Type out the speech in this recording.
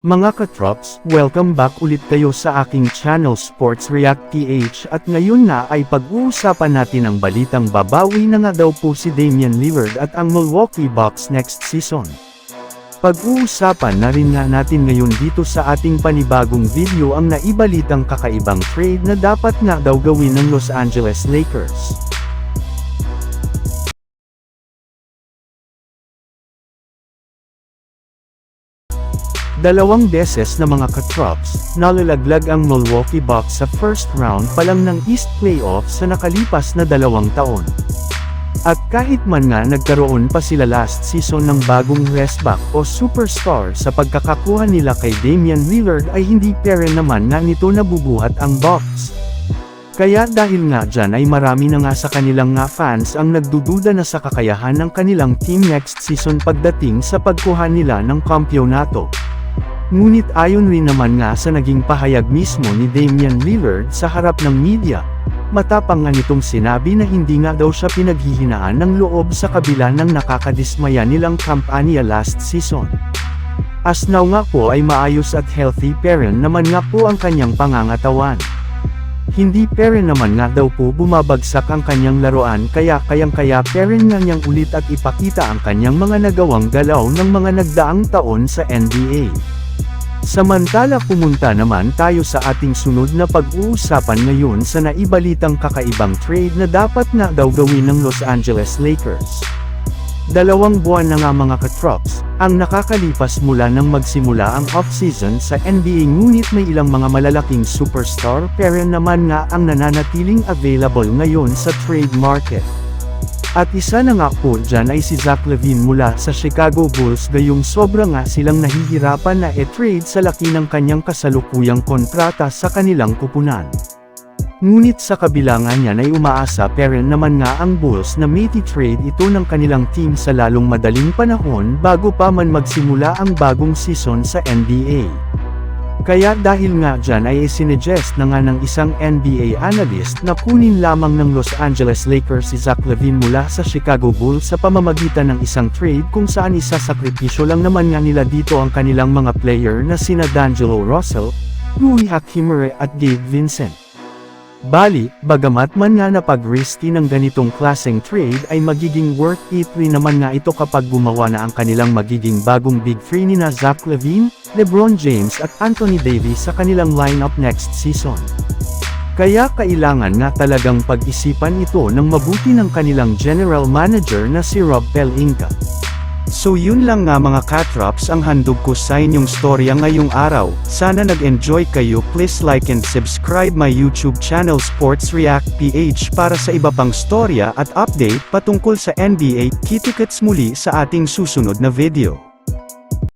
Mga katrops, welcome back ulit kayo sa aking channel Sports React PH at ngayon na ay pag-uusapan natin ang balitang babawi na nga daw po si Damian Lillard at ang Milwaukee Bucks next season. Pag-uusapan na rin nga natin ngayon dito sa ating panibagong video ang naibalitang kakaibang trade na dapat nga daw gawin ng Los Angeles Lakers. Dalawang beses na mga katrops, nalalaglag ang Milwaukee Bucks sa first round pa lang ng East Playoffs sa nakalipas na 2 taon. At kahit man nga nagkaroon pa sila last season ng bagong restback o superstar sa pagkakakuha nila kay Damian Lillard ay hindi pa rin naman nga nito nabubuhat ang Bucks. Kaya dahil nga dyan ay marami na nga sa kanilang nga fans ang nagdududa na sa kakayahan ng kanilang team next season pagdating sa pagkuha nila ng kampyonato. Ngunit ayon rin naman nga sa naging pahayag mismo ni Damian Lillard sa harap ng media, matapang nga nitong sinabi na hindi nga daw siya pinaghihinaan ng loob sa kabila ng nakakadismaya nilang kampanya last season. As now nga po ay maayos at healthy pa rin naman nga po ang kanyang pangangatawan. Hindi pa rin naman nga daw po bumabagsak ang kanyang laruan kaya kayang-kaya pa rin nga niyang ulit at ipakita ang kanyang mga nagawang galaw ng mga nagdaang taon sa NBA. Samantala pumunta naman tayo sa ating sunod na pag-uusapan ngayon sa naibalitang kakaibang trade na dapat nga daw gawin ng Los Angeles Lakers. 2 buwan na nga mga katrops, ang nakakalipas mula nang magsimula ang off-season sa NBA ngunit may ilang mga malalaking superstar pero naman nga ang nananatiling available ngayon sa trade market. At isa na nga po dyan ay si Zach LaVine mula sa Chicago Bulls gayong sobra nga silang nahihirapan na e-trade sa laki ng kanyang kasalukuyang kontrata sa kanilang kupunan. Ngunit sa kabila nga niyan ay umaasa pa rin naman nga ang Bulls na may-trade ito ng kanilang team sa lalong madaling panahon bago pa man magsimula ang bagong season sa NBA. Kaya dahil nga dyan ay isinuggest na nga ng isang NBA analyst na kunin lamang ng Los Angeles Lakers si Zach LaVine mula sa Chicago Bulls sa pamamagitan ng isang trade kung saan isasakripisyo lang naman nga nila dito ang kanilang mga player na sina D'Angelo Russell, Rui Hachimura at Gabe Vincent. Bali, bagamat man nga na pag-risky ng ganitong klaseng trade ay magiging worth it rin naman nga ito kapag gumawa na ang kanilang magiging bagong Big Three ni na Zach LaVine, LeBron James at Anthony Davis sa kanilang lineup next season. Kaya kailangan nga talagang pag-isipan ito ng mabuti ng kanilang general manager na si Rob Pelinka. So yun lang nga mga katrops ang handog ko sa inyong storya ngayong araw. Sana nag-enjoy kayo. Please like and subscribe my YouTube channel Sports React PH para sa iba pang storya at update patungkol sa NBA. Kita-kits muli sa ating susunod na video.